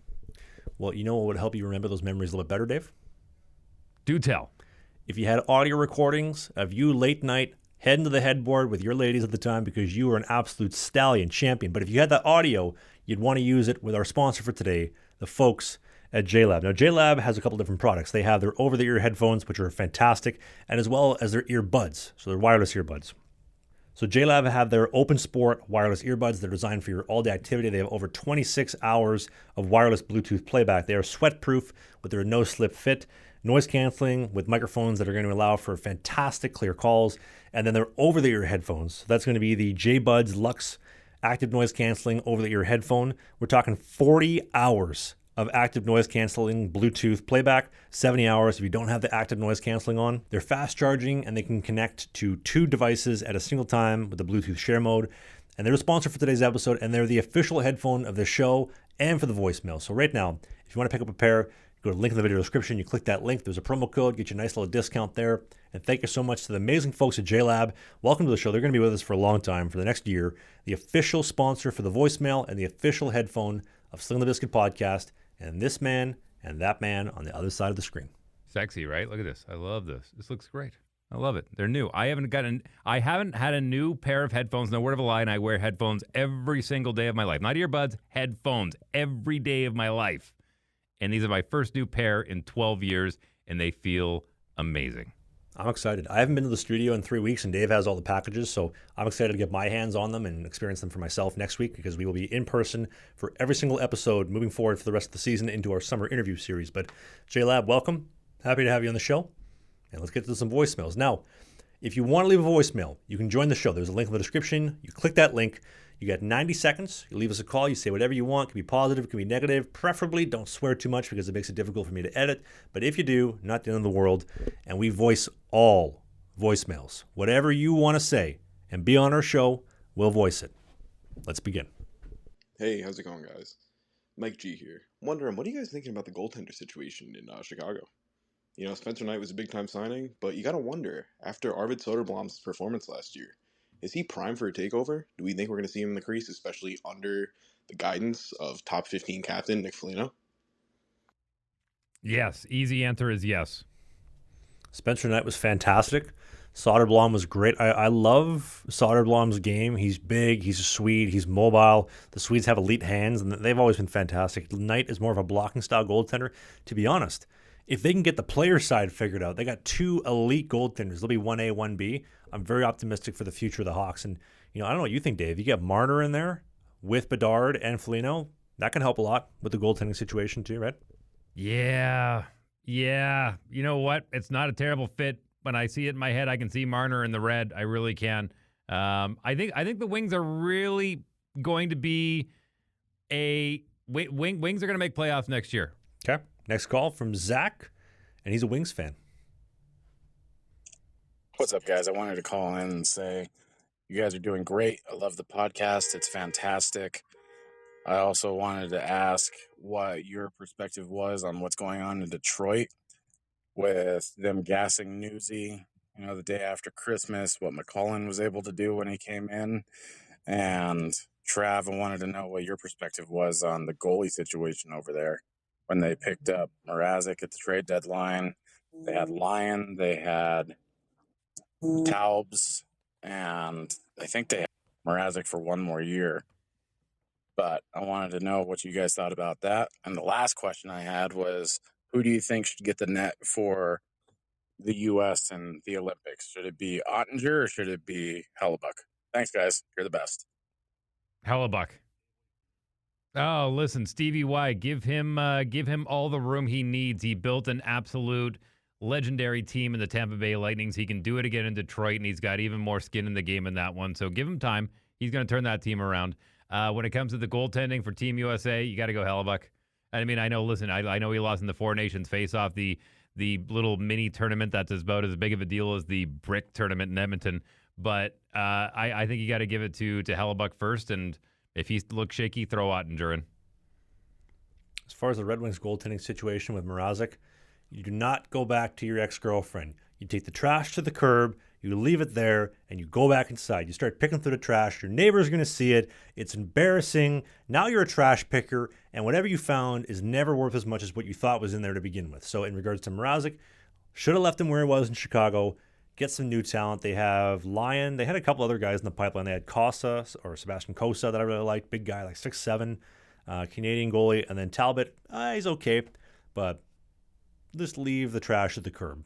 Well, you know what would help you remember those memories a little bit better, Dave? Do tell. If you had audio recordings of you late night heading to the headboard with your ladies at the time because you were an absolute stallion champion. But if you had that audio, you'd want to use it with our sponsor for today, the folks at JLab. Now, JLab has a couple different products. They have their over-the-ear headphones, which are fantastic, and as well as their earbuds, so they're wireless earbuds. So JLab have their Open Sport wireless earbuds. They're designed for your all-day activity. They have over 26 hours of wireless Bluetooth playback. They are sweat-proof with their no-slip fit, noise canceling with microphones that are going to allow for fantastic clear calls, and then they're over-the-ear headphones. So that's going to be the JBuds Lux active noise canceling over-the-ear headphone. We're talking 40 hours of active noise canceling Bluetooth playback, 70 hours if you don't have the active noise canceling on. They're fast charging and they can connect to 2 devices at a single time with the Bluetooth share mode. And they're a sponsor for today's episode, and they're the official headphone of the show and for the voicemail. So right now, if you want to pick up a pair, go to the link in the video description, you click that link, there's a promo code, get you a nice little discount there. And thank you so much to the amazing folks at JLab. Welcome to the show. They're going to be with us for a long time, for the next year. The official sponsor for the voicemail and the official headphone of Sling the Biscuit podcast. And this man and that man on the other side of the screen. Sexy, right? Look at this. I love this. This looks great. I love it. They're new. I haven't had a new pair of headphones. No word of a lie, and I wear headphones every single day of my life. Not earbuds, headphones every day of my life. And these are my first new pair in 12 years, and they feel amazing. I'm excited. I haven't been to the studio in 3 weeks, and Dave has all the packages, so I'm excited to get my hands on them and experience them for myself next week because we will be in person for every single episode moving forward for the rest of the season into our summer interview series. But JLab, welcome. Happy to have you on the show. And let's get to some voicemails. Now, if you want to leave a voicemail, you can join the show. There's a link in the description. You click that link. You got 90 seconds. You leave us a call. You say whatever you want. It can be positive. It can be negative. Preferably don't swear too much because it makes it difficult for me to edit. But if you do, not the end of the world. And we voice all voicemails. Whatever you want to say and be on our show, we'll voice it. Let's begin. Hey, how's it going, guys? Mike G here. Wondering, what are you guys thinking about the goaltender situation in Chicago? You know, Spencer Knight was a big-time signing, but you gotta wonder, after Arvid Soderblom's performance last year, is he primed for a takeover? Do we think we're going to see him in the crease, especially under the guidance of top 15 captain Nick Foligno? Yes. Easy answer is yes. Spencer Knight was fantastic. Soderblom was great. I love Soderblom's game. He's big, he's a Swede, he's mobile. The Swedes have elite hands, and they've always been fantastic. Knight is more of a blocking style goaltender. To be honest, if they can get the player side figured out, they got two elite goaltenders. They'll be 1A, 1B. I'm very optimistic for the future of the Hawks. And, I don't know what you think, Dave. You get Marner in there with Bedard and Foligno. That can help a lot with the goaltending situation too, right? Yeah. You know what? It's not a terrible fit. When I see it in my head, I can see Marner in the red. I really can. I think the Wings are really going to be Wings are going to make playoffs next year. Okay. Next call from Zach, and he's a Wings fan. What's up, guys? I wanted to call in and say you guys are doing great. I love the podcast. It's fantastic. I also wanted to ask what your perspective was on what's going on in Detroit with them gassing Newsy, the day after Christmas, what McCullen was able to do when he came in. And Trav, I wanted to know what your perspective was on the goalie situation over there. When they picked up Mrazek at the trade deadline, they had Lyon, they had Taubes, and I think they had Mrazek for one more year. But I wanted to know what you guys thought about that. And the last question I had was, who do you think should get the net for the U.S. and the Olympics? Should it be Ottinger or should it be Hellebuck? Thanks, guys. You're the best. Hellebuck. Oh, listen, Stevie Y, give him all the room he needs. He built an absolute legendary team in the Tampa Bay Lightnings. He can do it again in Detroit, and he's got even more skin in the game in that one. So give him time. He's going to turn that team around. When it comes to the goaltending for Team USA, you got to go Hellebuck. I mean, I know. Listen, I know he lost in the Four Nations face-off, the little mini tournament that's about as big of a deal as the Brick tournament in Edmonton. But I think you got to give it to Hellebuck first, and if he looks shaky, throw Ottinger in. As far as the Red Wings goaltending situation with Mrazek, you do not go back to your ex-girlfriend. You take the trash to the curb, you leave it there, and you go back inside. You start picking through the trash. Your neighbor's going to see it. It's embarrassing. Now you're a trash picker, and whatever you found is never worth as much as what you thought was in there to begin with. So in regards to Mrazek, should have left him where he was in Chicago. Get some new talent. They have Lyon. They had a couple other guys in the pipeline. They had Cossa or Sebastian Cossa that I really liked. Big guy, like 6'7", Canadian goalie. And then Talbot, he's okay, but just leave the trash at the curb.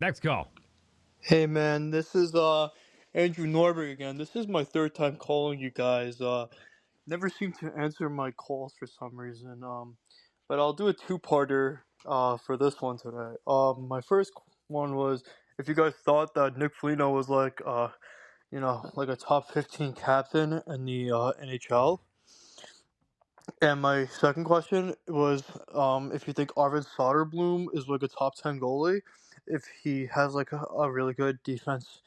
Next call. Hey man, this is Andrew Norberg again. This is my third time calling you guys. Never seem to answer my calls for some reason. But I'll do a two-parter for this one today. My first one was if you guys thought that Nick Foligno was like a top 15 captain in the NHL. And my second question was if you think Arvid Soderblom is like a top 10 goalie, if he has like a really good defense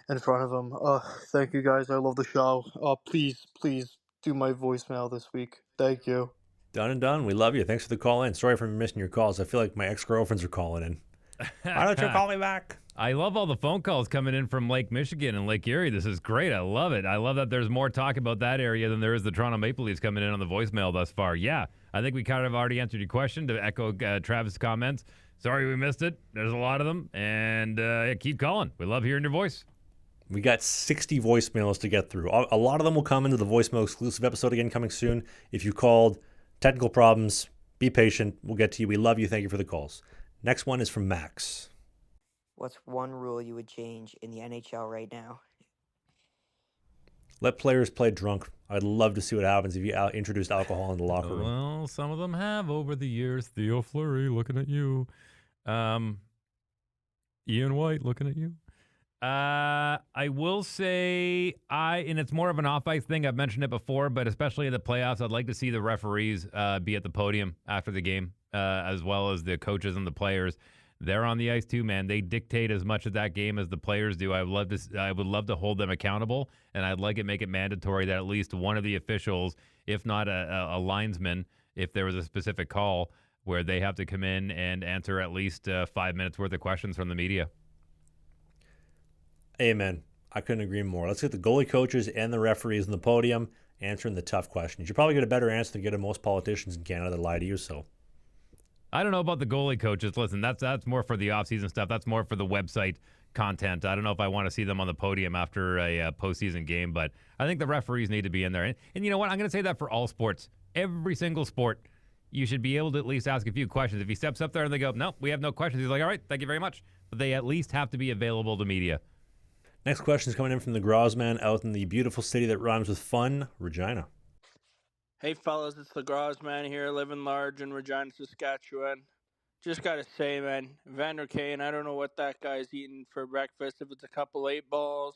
in front of him. Thank you guys. I love the show. Please do my voicemail this week. Thank you. Done and done. We love you. Thanks for the call in. Sorry for missing your calls. I feel like my ex-girlfriends are calling in. Why don't you call me back? I love all the phone calls coming in from Lake Michigan and Lake Erie. This is great. I love it. I love that there's more talk about that area than there is the Toronto Maple Leafs coming in on the voicemail thus far. Yeah, I think we kind of already answered your question to echo Travis' comments. Sorry we missed it. There's a lot of them. And keep calling. We love hearing your voice. We got 60 voicemails to get through. A lot of them will come into the voicemail exclusive episode again coming soon. If you called, technical problems, be patient. We'll get to you. We love you. Thank you for the calls. Next one is from Max. What's one rule you would change in the NHL right now? Let players play drunk. I'd love to see what happens if you introduced alcohol in the locker room. Well, some of them have over the years. Theo Fleury looking at you. Ian White looking at you. I will say and it's more of an off-ice thing. I've mentioned it before, but especially in the playoffs, I'd like to see the referees be at the podium after the game, as well as the coaches and the players. They're on the ice too, man. They dictate as much of that game as the players do. I would love to hold them accountable, and I'd like to make it mandatory that at least one of the officials, if not a linesman, if there was a specific call, where they have to come in and answer at least 5 minutes worth of questions from the media. Amen. I couldn't agree more. Let's get the goalie coaches and the referees on the podium answering the tough questions. You probably get a better answer than get most politicians in Canada that lie to you, so. I don't know about the goalie coaches. Listen, that's more for the offseason stuff. That's more for the website content. I don't know if I want to see them on the podium after a postseason game, but I think the referees need to be in there. And you know what? I'm going to say that for all sports. Every single sport, you should be able to at least ask a few questions. If he steps up there and they go, no, we have no questions, he's like, all right, thank you very much. But they at least have to be available to media. Next question is coming in from the Grosman out in the beautiful city that rhymes with fun, Regina. Hey fellas, it's the Grosman here, living large in Regina, Saskatchewan. Just gotta say, man, Vander Kane, I don't know what that guy's eating for breakfast, if it's a couple 8-balls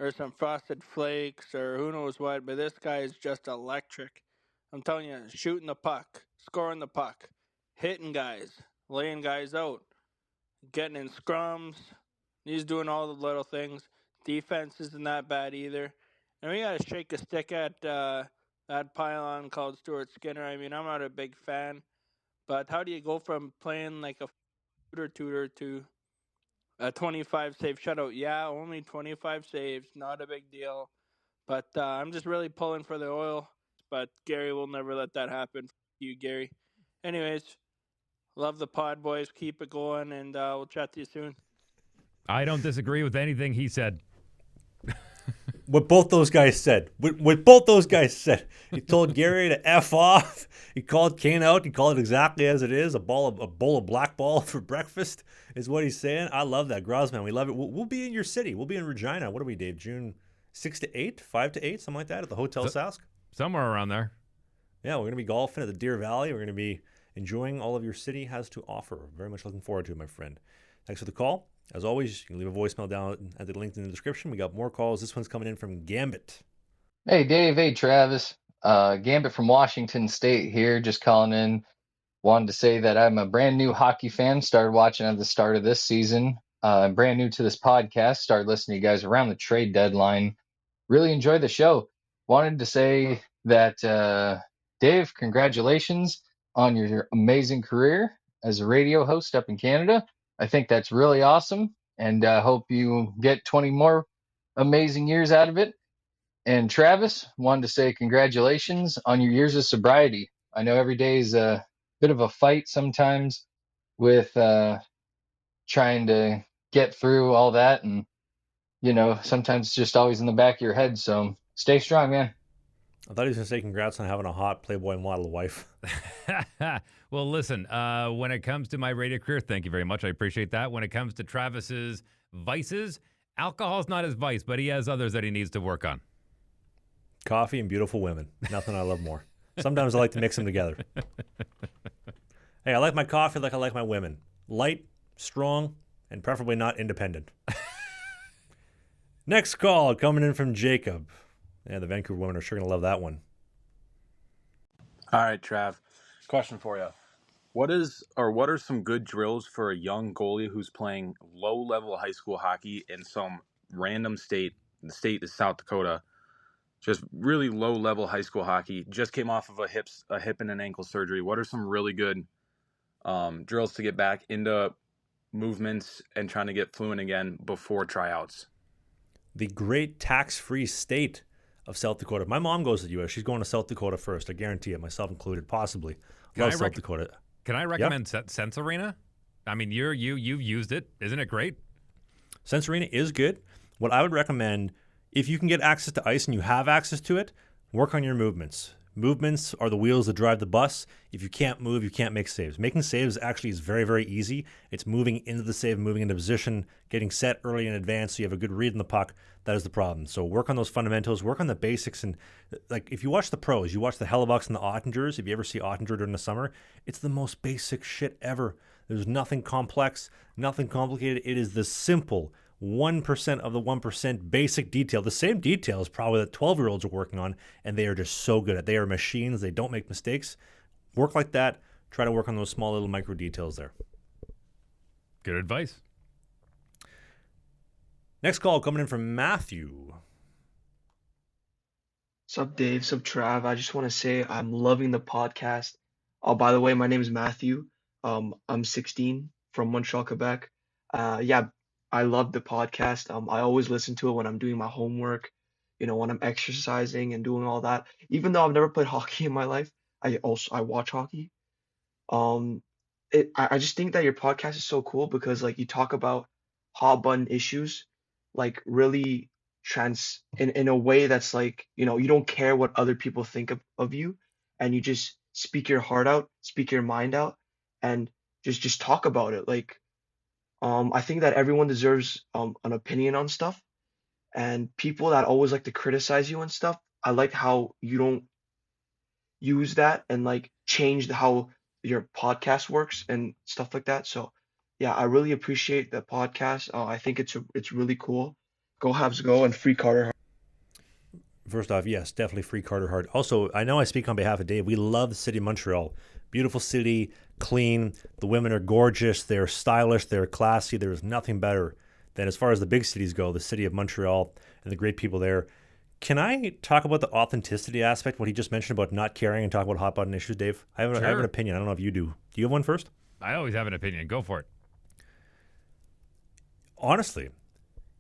or some frosted flakes or who knows what, but this guy is just electric. I'm telling you, shooting the puck, scoring the puck, hitting guys, laying guys out, getting in scrums. He's doing all the little things. Defense isn't that bad either. And we gotta shake a stick at that pylon called Stuart Skinner. I mean, I'm not a big fan, but how do you go from playing like a tutor to a 25 save shutout? Yeah, only 25 saves, not a big deal. But I'm just really pulling for the Oil. But Gary will never let that happen. For you, Gary. Anyways, love the pod, boys. Keep it going, and we'll chat to you soon. I don't disagree with anything he said. What both those guys said. What both those guys said. He told Gary to F off. He called Kane out. He called it exactly as it is. A bowl of black ball for breakfast is what he's saying. I love that. Grosman, we love it. We'll be in your city. We'll be in Regina. What are we, Dave? June 6 to 8? 5 to 8? Something like that at the Hotel Sask? Somewhere around there. Yeah, we're going to be golfing at the Deer Valley. We're going to be enjoying all of your city has to offer. Very much looking forward to it, my friend. Thanks for the call. As always, you can leave a voicemail down at the link in the description. We got more calls. This one's coming in from Gambit. Hey, Dave. Hey, Travis. Gambit from Washington State here, just calling in. Wanted to say that I'm a brand new hockey fan. Started watching at the start of this season. I'm brand new to this podcast. Started listening to you guys around the trade deadline. Really enjoyed the show. Wanted to say that, Dave, congratulations on your amazing career as a radio host up in Canada. I think that's really awesome, and I hope you get 20 more amazing years out of it. And Travis, wanted to say congratulations on your years of sobriety. I know every day is a bit of a fight sometimes with trying to get through all that, and sometimes it's just always in the back of your head. So stay strong, man. I thought he was going to say congrats on having a hot Playboy model wife. Well, listen, when it comes to my radio career, thank you very much. I appreciate that. When it comes to Travis's vices, alcohol's not his vice, but he has others that he needs to work on. Coffee and beautiful women. Nothing I love more. Sometimes I like to mix them together. Hey, I like my coffee like I like my women. Light, strong, and preferably not independent. Next call coming in from Jacob. Yeah, the Vancouver women are sure going to love that one. All right, Trav. Question for you. What are some good drills for a young goalie who's playing low-level high school hockey in some random state? The state is South Dakota. Just really low-level high school hockey. Just came off of a hip and an ankle surgery. What are some really good drills to get back into movements and trying to get fluent again before tryouts? The great tax-free state of South Dakota. My mom goes to the U.S. She's going to South Dakota first. I guarantee it, myself included, possibly. Love South Dakota. Can I recommend Sense Arena? I mean, you've used it. Isn't it great? Sense Arena is good. What I would recommend, if you can get access to ice and you have access to it, work on your movements. Movements are the wheels that drive the bus. If you can't move, you can't make saves. Making saves actually is very, very easy. It's moving into the save, moving into position, getting set early in advance so you have a good read in the puck. That is the problem. So work on those fundamentals, work on the basics. And like if you watch the pros, you watch the Hellebucks and the Ottingers, if you ever see Ottinger during the summer, it's the most basic shit ever. There's nothing complex, nothing complicated. It is the simple 1% of the 1% basic detail. The same details probably that 12-year-olds are working on, and they are just so good at. They are machines. They don't make mistakes. Work like that. Try to work on those small little micro details there. Good advice. Next call coming in from Matthew. Sup, Dave? Sup, Trav? I just want to say I'm loving the podcast. Oh, by the way, my name is Matthew. I'm 16 from Montreal, Quebec. Yeah, I love the podcast. I always listen to it when I'm doing my homework, when I'm exercising and doing all that. Even though I've never played hockey in my life, I watch hockey. Um, I just think that your podcast is so cool because like you talk about hot button issues, like really in a way that's like, you don't care what other people think of you, and you just speak your heart out, speak your mind out, and just talk about it. Like, I think that everyone deserves an opinion on stuff, and people that always like to criticize you and stuff, I like how you don't use that and like change how your podcast works and stuff like that. So yeah, I really appreciate the podcast. I think it's really cool. Go Habs go and free Carter. First off, yes, definitely free Carter Hart. Also, I know I speak on behalf of Dave. We love the city of Montreal. Beautiful city, clean. The women are gorgeous. They're stylish. They're classy. There's nothing better than, as far as the big cities go, the city of Montreal and the great people there. Can I talk about the authenticity aspect, what he just mentioned about not caring, and talk about hot button issues, Dave? I have an opinion. I don't know if you do. Do you have one first? I always have an opinion. Go for it. Honestly,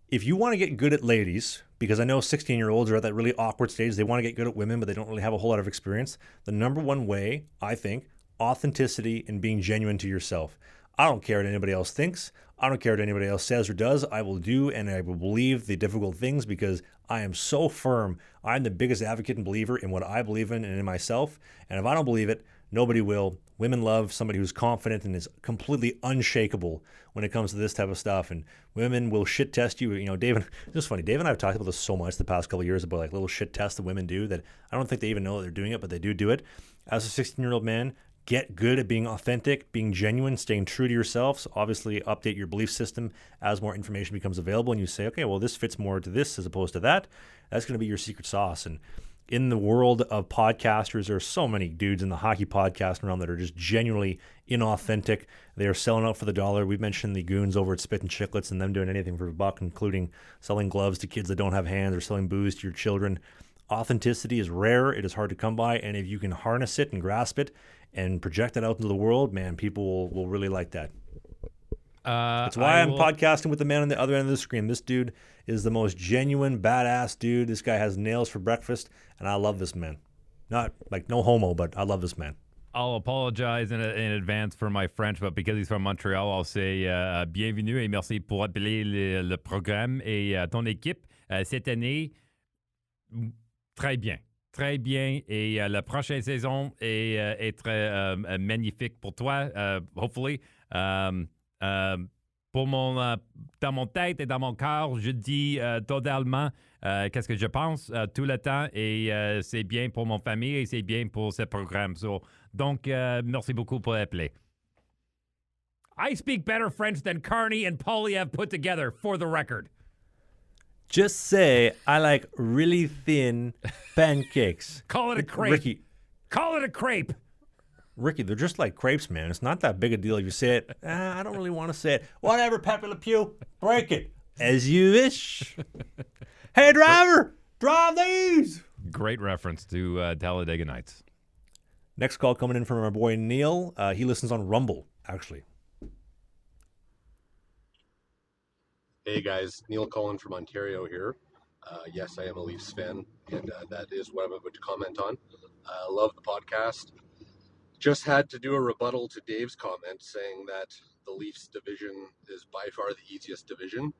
if you want to get good at ladies, because I know 16-year-olds are at that really awkward stage, they want to get good at women, but they don't really have a whole lot of experience. The number one way, I think, authenticity and being genuine to yourself. I don't care what anybody else thinks. I don't care what anybody else says or does. I will do and I will believe the difficult things because I am so firm. I'm the biggest advocate and believer in what I believe in and in myself. And if I don't believe it, nobody will. Women love somebody who's confident and is completely unshakable when it comes to this type of stuff. And women will shit test you. Dave, it's just funny. Dave and I have talked about this so much the past couple of years about like little shit tests that women do that I don't think they even know that they're doing it, but they do it. As a 16-year-old man, get good at being authentic, being genuine, staying true to yourselves. Obviously, update your belief system as more information becomes available and you say, okay, well, this fits more to this as opposed to that. That's going to be your secret sauce. And in the world of podcasters, there are so many dudes in the hockey podcast realm that are just genuinely inauthentic. They are selling out for the dollar. We've mentioned the goons over at Spit and Chicklets and them doing anything for a buck, including selling gloves to kids that don't have hands or selling booze to your children. Authenticity is rare. It is hard to come by. And if you can harness it and grasp it and project it out into the world, man, people will really like that. That's why I'm podcasting with the man on the other end of the screen. This dude is the most genuine, badass dude. This guy has nails for breakfast, and I love this man. Not like no homo, but I love this man. I'll apologize in advance for my French, but because he's from Montreal, I'll say bienvenue et merci pour appeler le programme et ton équipe cette année. Très bien. Très bien. Et la prochaine saison est très magnifique pour toi, hopefully. Pour dans mon tête et dans mon cœur, je dis totalement qu'est-ce que je pense tout le temps et c'est bien pour mon famille et c'est bien pour ce programme. Donc, merci beaucoup pour l'appeler. I speak better French than Carney and Polyev put together, for the record. Just say, I like really thin pancakes. Call it a crepe. Ricky. Call it a crepe. Ricky, they're just like crepes, man. It's not that big a deal if you say it. I don't really want to say it. Whatever, Pepe Le Pew. Break it. As you wish. Hey, driver, drive these. Great reference to Talladega Nights. Next call coming in from our boy Neil. He listens on Rumble, actually. Hey guys, Neil calling from Ontario here. Yes, I am a Leafs fan, and that is what I'm about to comment on. Love the podcast. Just had to do a rebuttal to Dave's comment saying that the Leafs division is by far the easiest division.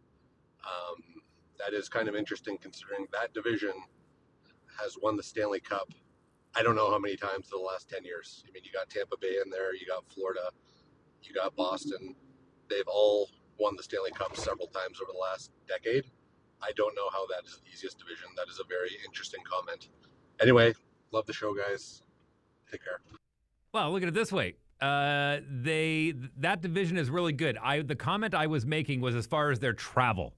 That is kind of interesting considering that division has won the Stanley Cup. I don't know how many times in the last 10 years. I mean, you got Tampa Bay in there, you got Florida, you got Boston. They've all won the Stanley Cup several times over the last decade. I don't know how that is the easiest division. That is a very interesting comment. Anyway, love the show, guys. Take care. Well, look at it this way. That division is really good. The comment I was making was as far as their travel.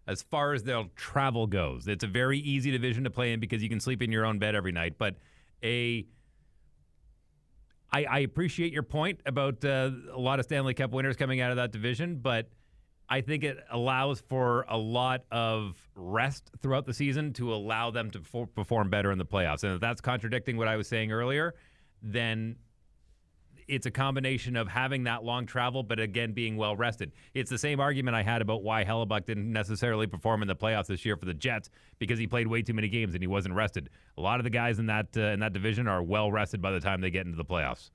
As far as their travel goes. It's a very easy division to play in because you can sleep in your own bed every night. But I appreciate your point about a lot of Stanley Cup winners coming out of that division, but I think it allows for a lot of rest throughout the season to allow them to perform better in the playoffs. And if that's contradicting what I was saying earlier, then it's a combination of having that long travel, but again, being well rested. It's the same argument I had about why Hellebuck didn't necessarily perform in the playoffs this year for the Jets, because he played way too many games and he wasn't rested. A lot of the guys in that division are well rested by the time they get into the playoffs.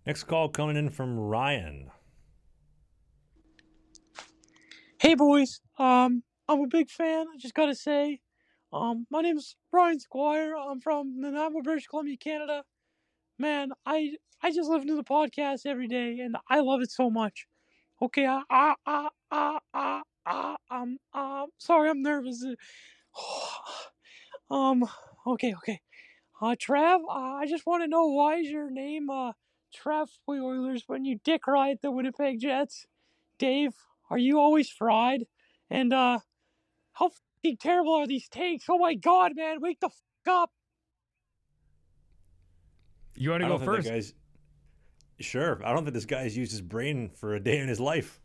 Next call coming in from Ryan. Hey boys, I'm a big fan. I just gotta say, my name's Brian Squire. I'm from Nanaimo, British Columbia, Canada. Man, I just listen to the podcast every day, and I love it so much. Okay, sorry, I'm nervous. Okay. Trav, I just want to know, why is your name Trav for the Oilers when you dick ride the Winnipeg Jets? Dave, are you always fried? And how fucking terrible are these takes? Oh my god, man, wake the fuck up. You want to go first? Sure. I don't think this guy's used his brain for a day in his life.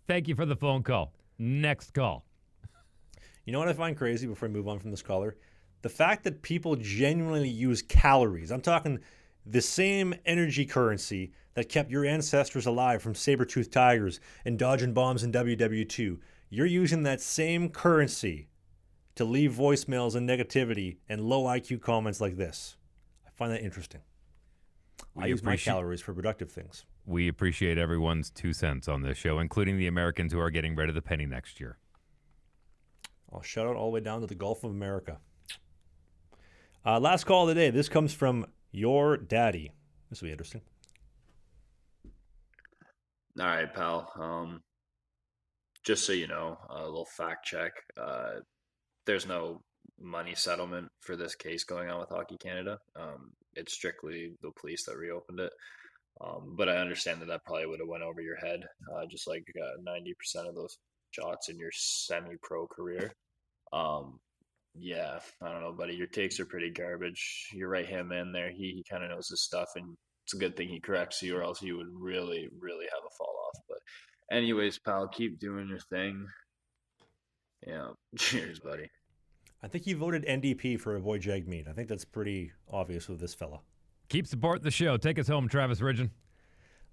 Thank you for the phone call. Next call. You know what I find crazy before I move on from this caller? The fact that people genuinely use calories. I'm talking the same energy currency that kept your ancestors alive from saber-toothed tigers and dodging bombs in WW2. You're using that same currency to leave voicemails and negativity and low IQ comments like this. I find that interesting. I use my calories for productive things. We appreciate everyone's 2 cents on this show, including the Americans who are getting rid of the penny next year. I'll shout out all the way down to the Gulf of America. Last call of the day. This comes from your daddy. This will be interesting. All right, pal. Just so you know, a little fact check. There's no money settlement for this case going on with Hockey Canada. It's strictly the police that reopened it. But I understand that probably would have went over your head, just like 90% of those shots in your semi-pro career. Yeah, I don't know, buddy. Your takes are pretty garbage. You write him in there. He kind of knows his stuff, and it's a good thing he corrects you, or else you would really, really have a fall off. But anyways, pal, keep doing your thing. Yeah, cheers, buddy. I think you voted NDP for Avoid Jagmeet. I think that's pretty obvious with this fella. Keep supporting the show. Take us home, Travis Ridgen.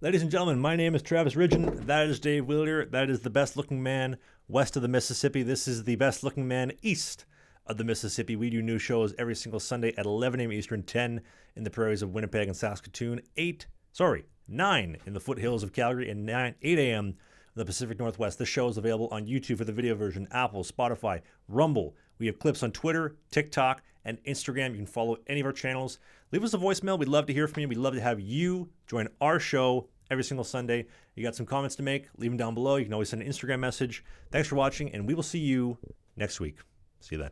Ladies and gentlemen, my name is Travis Ridgen. That is Dave Wheeler. That is the best-looking man west of the Mississippi. This is the best-looking man east of the Mississippi. We do new shows every single Sunday at 11 a.m. Eastern, 10 in the prairies of Winnipeg and Saskatoon, 9 in the foothills of Calgary, and 8 a.m. in the Pacific Northwest. This show is available on YouTube for the video version, Apple, Spotify, Rumble. We have clips on Twitter, TikTok, and Instagram. You can follow any of our channels. Leave us a voicemail. We'd love to hear from you. We'd love to have you join our show every single Sunday. You got some comments to make, leave them down below. You can always send an Instagram message. Thanks for watching, and we will see you next week. See you then.